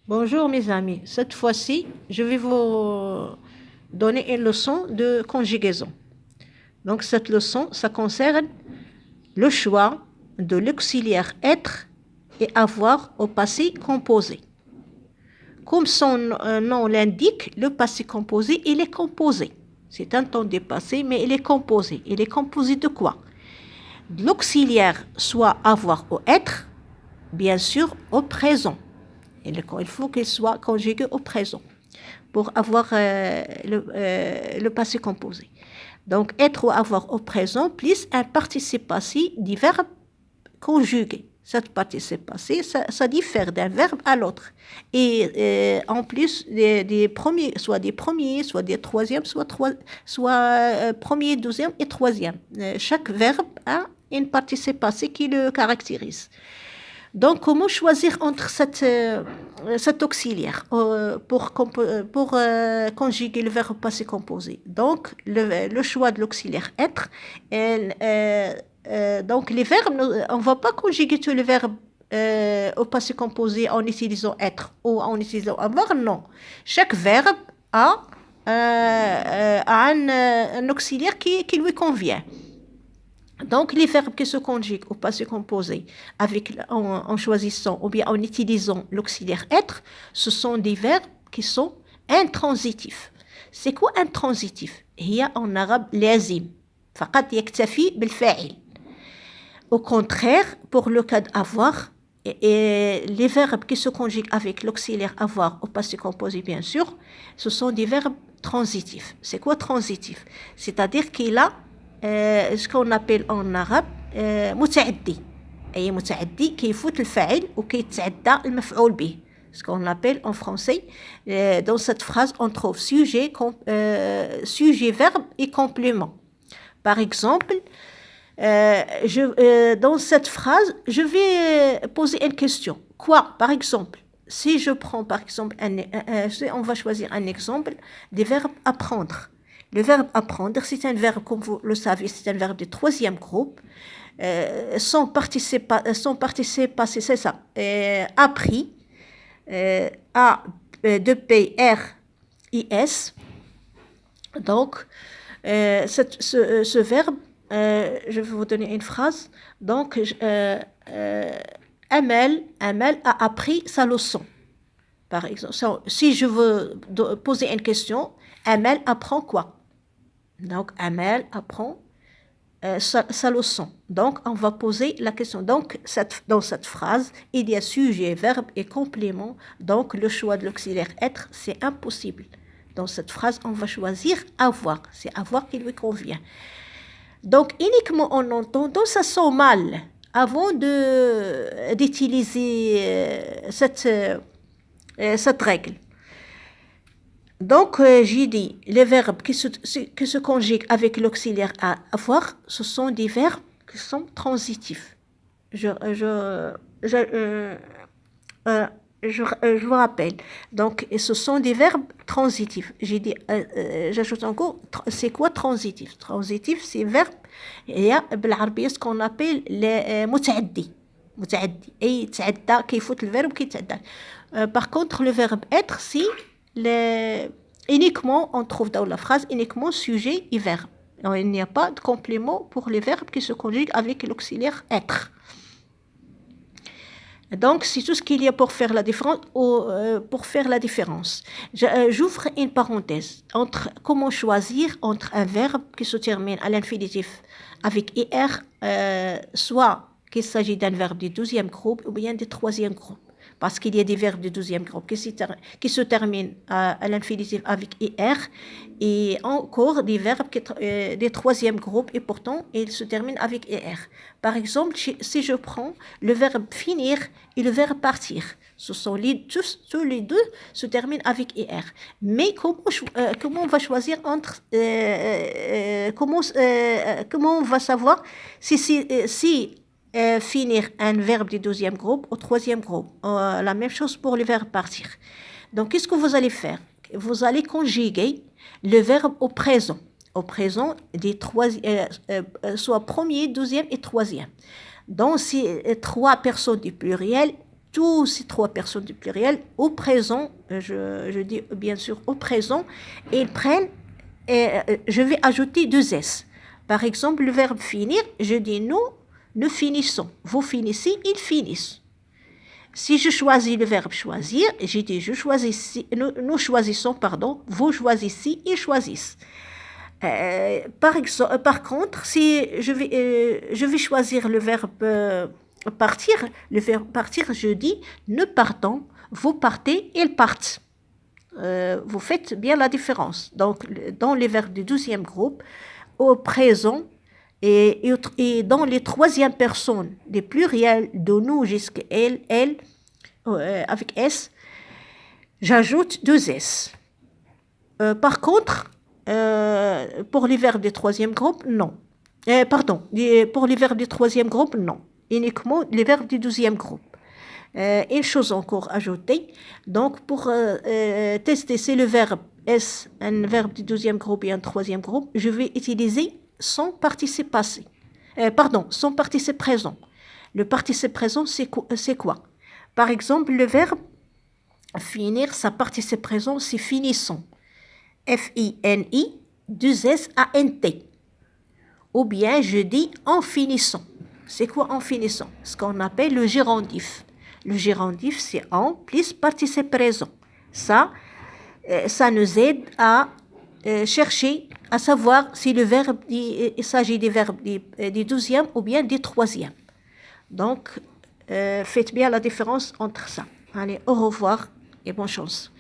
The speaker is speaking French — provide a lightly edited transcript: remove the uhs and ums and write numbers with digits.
Bonjour mes amis, cette fois-ci, je vais vous donner une leçon de conjugaison. Donc cette leçon, ça concerne le choix de l'auxiliaire être et avoir au passé composé. Comme son nom l'indique, le passé composé, il est composé. C'est un temps dépassé, mais il est composé. Il est composé de quoi? De l'auxiliaire, soit avoir ou être, bien sûr, au présent. Il faut qu'il soit conjugué au présent pour avoir le passé composé. Donc, être ou avoir au présent plus un participe passé du verbe conjugué. Cet participe passé, ça diffère d'un verbe à l'autre. Et en plus, des premiers, soit des troisièmes, soit premier, deuxième et troisième. Chaque verbe a une participe passé qui le caractérise. Donc, comment choisir entre cet auxiliaire pour conjuguer le verbe passé composé? Donc, le choix de l'auxiliaire être. Donc, les verbes, on ne va pas conjuguer tous les verbes au passé composé en utilisant être ou en utilisant avoir, non. Chaque verbe a un auxiliaire qui lui convient. Donc, les verbes qui se conjuguent au passé composé en choisissant ou bien en utilisant l'auxiliaire être, ce sont des verbes qui sont intransitifs. C'est quoi intransitif? هي en arabe لازم فقط يكتفي بالفاعل. Au contraire, pour le cas d'avoir, et les verbes qui se conjuguent avec l'auxiliaire avoir au passé composé, bien sûr, ce sont des verbes transitifs. C'est quoi transitif? C'est-à-dire qu'il a ce qu'on appelle en arabe متعدي. أي متعدي كيفوت الفاعل وكيتعدى المفعول به. Ce qu'on appelle en français, dans cette phrase, on trouve sujet, verbe et complément. Par exemple, dans cette phrase, je vais poser une question. Quoi, par exemple? Si je prends, par exemple, on va choisir un exemple des verbes apprendre. Le verbe apprendre, c'est un verbe, comme vous le savez, c'est un verbe de troisième groupe. Son participe passé, c'est ça. Appris, A-2-P-R-I-S. Donc, ce verbe, je vais vous donner une phrase. Donc, Amel a appris sa leçon. Par exemple, si je veux poser une question, Amel apprend quoi? Donc, Amel apprend sa leçon. Donc, on va poser la question. Donc, dans cette phrase, il y a sujet, verbe et complément. Donc, le choix de l'auxiliaire être, c'est impossible. Dans cette phrase, on va choisir avoir. C'est avoir qui lui convient. Donc, uniquement en entendant, ça sent mal avant d'utiliser cette règle. Donc, j'ai dit, les verbes qui se conjuguent avec l'auxiliaire avoir, ce sont des verbes qui sont transitifs. Je vous rappelle. Donc, ce sont des verbes transitifs. J'ai dit, j'ajoute encore, c'est quoi transitif? Transitif, c'est verbe, il y a بالعربية ce qu'on appelle les متعدي. متعدي. أي تعدى كيفوت الverbe كيتعدى. Par contre, le verbe être, c'est uniquement, on trouve dans la phrase uniquement sujet et verbe. Alors, il n'y a pas de complément pour les verbes qui se conjuguent avec l'auxiliaire être. Donc, c'est tout ce qu'il y a pour faire la différence. J'ouvre une parenthèse entre comment choisir entre un verbe qui se termine à l'infinitif avec er, soit qu'il s'agit d'un verbe du deuxième groupe ou bien du troisième groupe. Parce qu'il y a des verbes du deuxième groupe qui se terminent à l'infinitif avec er, et encore des verbes des troisième groupe, et pourtant ils se terminent avec er. Par exemple, si je prends le verbe finir et le verbe partir, ce sont tous les deux se terminent avec er. Mais comment on va choisir entre comment on va savoir si finir un verbe du deuxième groupe au troisième groupe? La même chose pour le verbe partir. Donc, qu'est-ce que vous allez faire? Vous allez conjuguer le verbe au présent des soit premier, deuxième et troisième. Donc, c'est trois personnes du pluriel tous ces trois personnes du pluriel au présent, je dis bien sûr au présent, et ils prennent, je vais ajouter deux S. Par exemple, le verbe finir, je dis nous finissons. Vous finissez, ils finissent. Si je choisis le verbe choisir, j'ai dit nous choisissons, pardon, vous choisissez, ils choisissent. Par contre, si je vais choisir le verbe partir, je dis nous partons, vous partez, ils partent. Vous faites bien la différence. Donc, dans les verbes du 12e groupe, au présent, et dans les troisième personnes, des pluriels de nous jusqu'à elle, avec S, j'ajoute deux S. Par contre, pour les verbes du troisième groupe, non. Pour les verbes du troisième groupe, non. Uniquement les verbes du 12e groupe. Une chose encore ajoutée. Donc, pour tester si le verbe est un verbe du 12e groupe et un troisième groupe, je vais utiliser son participe passé. Son participe présent. Le participe présent, c'est quoi? Par exemple, le verbe finir, sa participe présent, c'est finissons. F-I-N-I, 2-S-A-N-T. Ou bien, je dis en finissant. C'est quoi en finissant? Ce qu'on appelle le gérondif. Le gérondif, c'est en plus participe présent. Ça nous aide à chercher, à savoir si le verbe, il s'agit des verbes du 12e ou bien du 3e. Donc, faites bien la différence entre ça. Allez, au revoir et bonne chance.